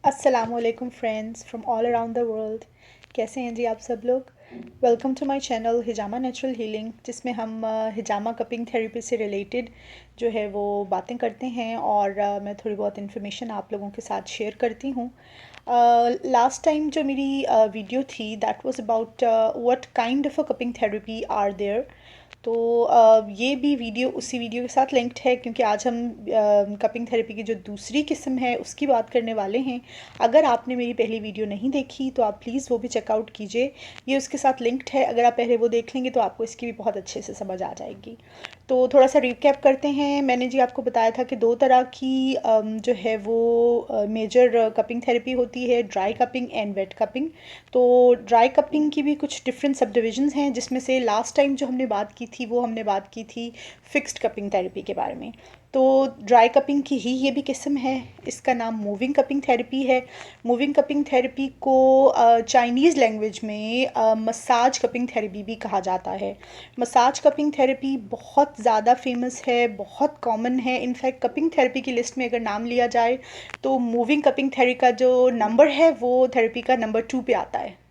अस्सलामुअलैकुम friends from all around the world. कैसे हैं जी आप सब लोग। वेलकम टू माय चैनल हिजामा नेचुरल हीलिंग, जिसमें हम हिजामा कपिंग थेरेपी से रिलेटेड जो है वो बातें करते हैं और मैं थोड़ी बहुत इन्फॉर्मेशन आप लोगों के साथ शेयर करती हूँ। लास्ट टाइम जो मेरी वीडियो थी that was about what kind of a cupping therapy are there. तो ये भी वीडियो उसी वीडियो के साथ लिंक्ड है, क्योंकि आज हम कपिंग थेरेपी की जो दूसरी किस्म है उसकी बात करने वाले हैं। अगर आपने मेरी पहली वीडियो नहीं देखी तो आप प्लीज़ वो भी चेकआउट कीजिए, ये उसके साथ लिंक्ड है। अगर आप पहले वो देख लेंगे तो आपको इसकी भी बहुत अच्छे से समझ आ जाएगी। तो थोड़ा सा रिकैप करते हैं। मैंने जी आपको बताया था कि दो तरह की जो है वो मेजर कपिंग थेरेपी होती है, dry cupping and wet cupping. तो ड्राई कपिंग की भी कुछ डिफरेंट सब डिविजन्स हैं, जिसमें से लास्ट टाइम जो हमने बात की थी वो हमने बात की थी फिक्स्ड कपिंग थेरेपी के बारे में। तो ड्राई कपिंग की ही ये भी किस्म है, इसका नाम मूविंग कपिंग थेरेपी है। मूविंग कपिंग थेरेपी को चाइनीज़ लैंग्वेज में मसाज कपिंग थेरेपी भी कहा जाता है। मसाज कपिंग थेरेपी बहुत ज़्यादा फेमस है, बहुत कॉमन है। इनफैक्ट कपिंग थेरेपी की लिस्ट में अगर नाम लिया जाए तो मूविंग कपिंग थेरेपी का जो नंबर है वो थेरेपी का नंबर 2 पे आता है।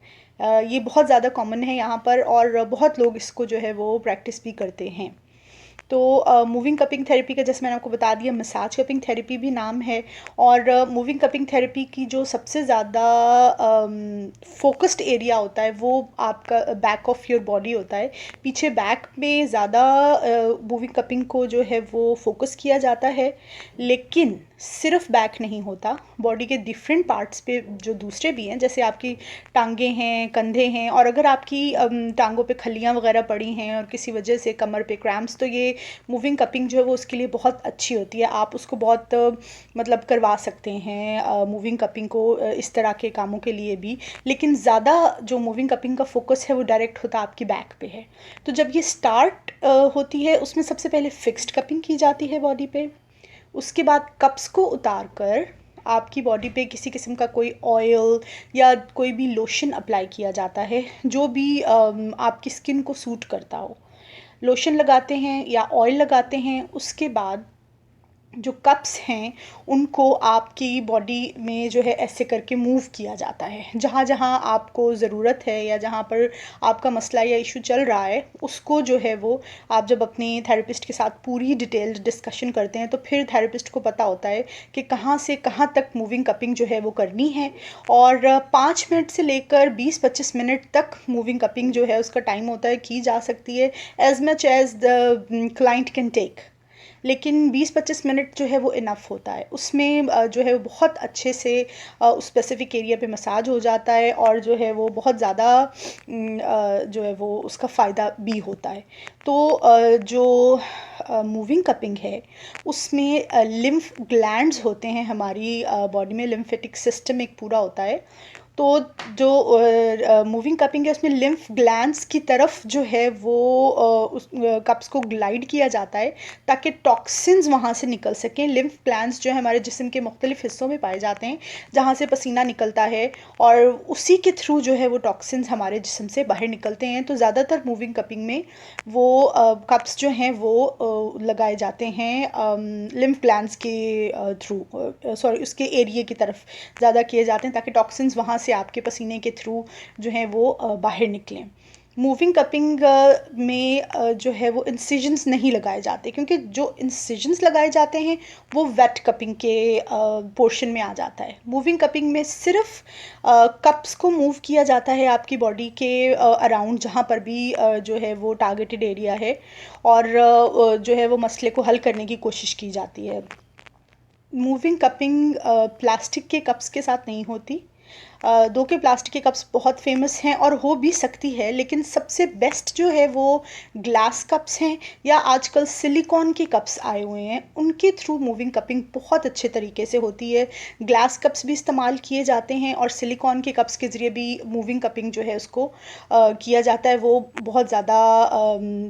ये बहुत ज़्यादा कॉमन है यहाँ पर और बहुत लोग इसको जो है वो प्रैक्टिस भी करते हैं। तो मूविंग कपिंग थेरेपी का जैसे मैंने आपको बता दिया मसाज कपिंग थेरेपी भी नाम है। और मूविंग कपिंग थेरेपी की जो सबसे ज़्यादा फोकस्ड एरिया होता है वो आपका बैक ऑफ योर बॉडी होता है। पीछे बैक में ज़्यादा मूविंग कपिंग को जो है वो फोकस किया जाता है। लेकिन सिर्फ बैक नहीं होता, बॉडी के डिफरेंट पार्ट्स पे जो दूसरे भी हैं, जैसे आपकी टांगे हैं, कंधे हैं, और अगर आपकी टांगों पे खलियां वगैरह पड़ी हैं और किसी वजह से कमर पे क्रैम्प्स, तो ये मूविंग कपिंग जो है वो उसके लिए बहुत अच्छी होती है। आप उसको बहुत मतलब करवा सकते हैं मूविंग कपिंग को इस तरह के कामों के लिए भी। लेकिन ज़्यादा जो मूविंग कपिंग का फोकस है वो डायरेक्ट होता आपकी बैक पे है। तो जब ये स्टार्ट होती है उसमें सबसे पहले फिक्स्ड कपिंग की जाती है बॉडी पे। उसके बाद कप्स को उतार कर आपकी बॉडी पे किसी किस्म का कोई ऑयल या कोई भी लोशन अप्लाई किया जाता है, जो भी आपकी स्किन को सूट करता हो। लोशन लगाते हैं या ऑयल लगाते हैं, उसके बाद जो कप्स हैं उनको आपकी बॉडी में जो है ऐसे करके मूव किया जाता है। जहाँ जहाँ आपको ज़रूरत है या जहाँ पर आपका मसला या इशू चल रहा है, उसको जो है वो आप जब अपने थेरेपिस्ट के साथ पूरी डिटेल्ड डिस्कशन करते हैं तो फिर थेरेपिस्ट को पता होता है कि कहाँ से कहाँ तक मूविंग कपिंग जो है वो करनी है। और 5 मिनट से लेकर 20-25 मिनट तक मूविंग कपिंग जो है उसका टाइम होता है, की जा सकती है as much as the client can take. लेकिन 20-25 मिनट जो है वो इनफ होता है। उसमें जो है वो बहुत अच्छे से उस स्पेसिफिक एरिया पे मसाज हो जाता है और जो है वो बहुत ज़्यादा जो है वो उसका फ़ायदा भी होता है। तो जो मूविंग कपिंग है उसमें लिम्फ ग्लैंड्स होते हैं हमारी बॉडी में, लिम्फेटिक सिस्टम एक पूरा होता है। तो जो मूविंग कपिंग है उसमें लिम्फ ग्लैंड्स की तरफ जो है वो उस कप्स को ग्लाइड किया जाता है ताकि टॉक्सिन्स वहाँ से निकल सकें। लिम्फ ग्लैंड्स जो है हमारे जिस्म के मुख्तलिफ हिस्सों में पाए जाते हैं, जहाँ से पसीना निकलता है और उसी के थ्रू जो है वो टॉक्सिन्स हमारे जिस्म से बाहर निकलते हैं। तो ज़्यादातर मूविंग कपिंग में वो कप्स जो हैं वो लगाए जाते हैं लिम्फ ग्लैंड्स के थ्रू, सॉरी उसके एरिए की तरफ ज़्यादा किए जाते हैं ताकि टॉक्सिन्स वहाँ से आपके पसीने के थ्रू जो है वो बाहर निकलें। मूविंग कपिंग में जो है वो इंसिजन्स नहीं लगाए जाते, क्योंकि जो इंसिजन्स लगाए जाते हैं वो वेट कपिंग के पोर्शन में आ जाता है। मूविंग कपिंग में सिर्फ कप्स को मूव किया जाता है आपकी बॉडी के अराउंड, जहाँ पर भी जो है वो टारगेटेड एरिया है, और जो है वो मसले को हल करने की कोशिश की जाती है। मूविंग कपिंग प्लास्टिक के कप्स के साथ नहीं होती। दो के प्लास्टिक के कप्स बहुत फेमस हैं और हो भी सकती है, लेकिन सबसे बेस्ट जो है वो ग्लास कप्स हैं या आजकल सिलिकॉन के कप्स आए हुए हैं, उनके थ्रू मूविंग कपिंग बहुत अच्छे तरीके से होती है। ग्लास कप्स भी इस्तेमाल किए जाते हैं और सिलिकॉन के कप्स के ज़रिए भी मूविंग कपिंग जो है उसको किया जाता है। वो बहुत ज़्यादा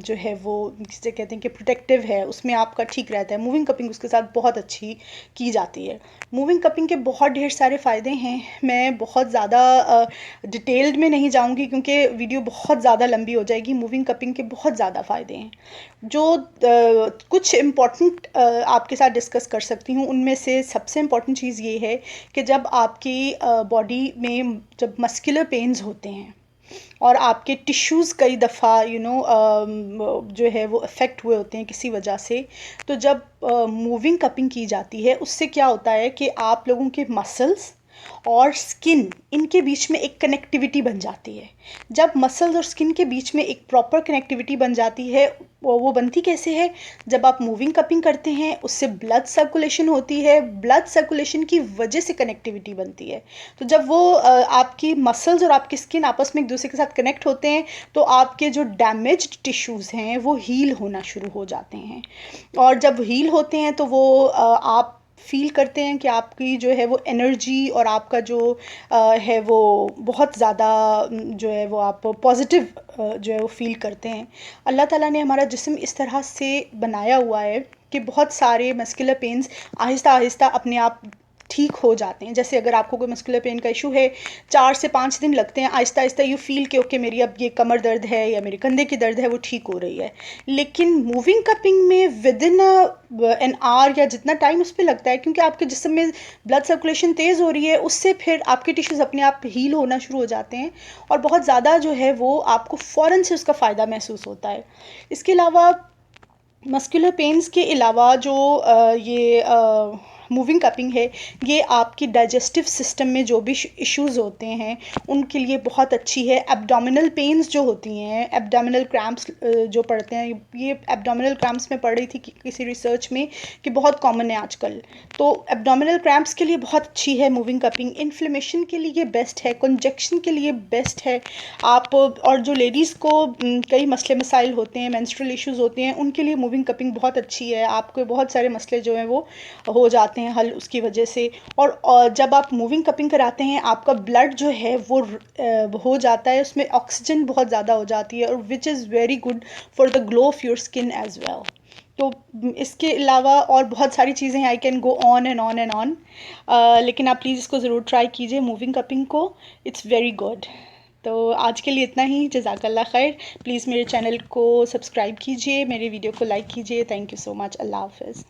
जो है वो जिसे कहते हैं कि प्रोटेक्टिव है, उसमें आपका ठीक रहता है। मूविंग कपिंग उसके साथ बहुत अच्छी की जाती है। मूविंग कपिंग के बहुत ढेर सारे फ़ायदे हैं। मैं मैं बहुत ज़्यादा डिटेल्ड में नहीं जाऊंगी क्योंकि वीडियो बहुत ज़्यादा लंबी हो जाएगी। मूविंग कपिंग के बहुत ज़्यादा फ़ायदे हैं जो कुछ इम्पॉर्टेंट आपके साथ डिस्कस कर सकती हूँ। उनमें से सबसे इम्पॉर्टेंट चीज़ ये है कि जब आपकी बॉडी में जब मस्कुलर पेन्स होते हैं और आपके टिश्यूज़ कई दफ़ा जो है वो अफेक्ट हुए होते हैं किसी वजह से, तो जब मूविंग कपिंग की जाती है उससे क्या होता है कि आप लोगों के मसल्स और स्किन इनके बीच में एक कनेक्टिविटी बन जाती है। जब मसल्स और स्किन के बीच में एक प्रॉपर कनेक्टिविटी बन जाती है, वो बनती कैसे है? जब आप मूविंग कपिंग करते हैं उससे ब्लड सर्कुलेशन होती है, ब्लड सर्कुलेशन की वजह से कनेक्टिविटी बनती है। तो जब वो आपकी मसल्स और आपकी स्किन आपस में एक दूसरे के साथ कनेक्ट होते हैं तो आपके जो डैमेज्ड टिश्यूज़ हैं वो हील होना शुरू हो जाते हैं, और जब हील होते हैं तो वो आप फील करते हैं कि आपकी जो है वो एनर्जी और आपका जो है वो बहुत ज़्यादा जो है वो आप पॉजिटिव जो है वो फील करते हैं। अल्लाह ताला ने हमारा जिस्म इस तरह से बनाया हुआ है कि बहुत सारे मस्कुलर पेन्स आहिस्ता आहिस्ता अपने आप ठीक हो जाते हैं। जैसे अगर आपको कोई मस्कुलर पेन का इशू है, 4 से 5 दिन लगते हैं, आहिस्ता आहिस्ता यू फील कि ओके मेरी अब ये कमर दर्द है या मेरे कंधे की दर्द है वो ठीक हो रही है। लेकिन मूविंग कपिंग में विद इन एन आवर या जितना टाइम उस पर लगता है, क्योंकि आपके जिस्म में ब्लड सर्कुलेशन तेज़ हो रही है, उससे फिर आपके टिश्यूज़ अपने आप हील होना शुरू हो जाते हैं और बहुत ज़्यादा जो है वो आपको फ़ौरन से उसका फ़ायदा महसूस होता है। इसके अलावा मस्कुलर पेन्स के अलावा जो ये मूविंग कपिंग है, ये आपकी डाइजेस्टिव सिस्टम में जो भी इश्यूज़ होते हैं उनके लिए बहुत अच्छी है। एब्डोमिनल पेन्स जो होती हैं, एब्डोमिनल क्रैम्प्स जो पड़ते हैं, ये एब्डोमिनल क्रैम्प्स में पढ़ रही थी किसी रिसर्च में कि बहुत कॉमन है आजकल। तो एब्डोमिनल क्रैम्प्स के लिए बहुत अच्छी है मूविंग कपिंग। इन्फ्लेमेशन के लिए बेस्ट है, कंजक्शन के लिए बेस्ट है। आप और जो लेडीज़ को कई मसले मसाइल होते हैं, मेंस्ट्रुअल इश्यूज़ होते हैं, उनके लिए मूविंग कपिंग बहुत अच्छी है। आपके बहुत सारे मसले जो हैं वो हो जाते हैं हल उसकी वजह से। और जब आप मूविंग कपिंग कराते हैं आपका ब्लड जो है वो हो जाता है, उसमें ऑक्सीजन बहुत ज़्यादा हो जाती है, और which is very good for the glow of your skin as well. तो इसके अलावा और बहुत सारी चीज़ें हैं, I can go on and on and on, लेकिन आप प्लीज़ इसको ज़रूर ट्राई कीजिए मूविंग कपिंग को, इट्स वेरी गुड। तो आज के लिए इतना ही, जज़ाकल्लाह खैर। प्लीज़ मेरे चैनल को सब्सक्राइब कीजिए, मेरे वीडियो को लाइक कीजिए। Thank you so much. अल्लाह हाफ़िज़।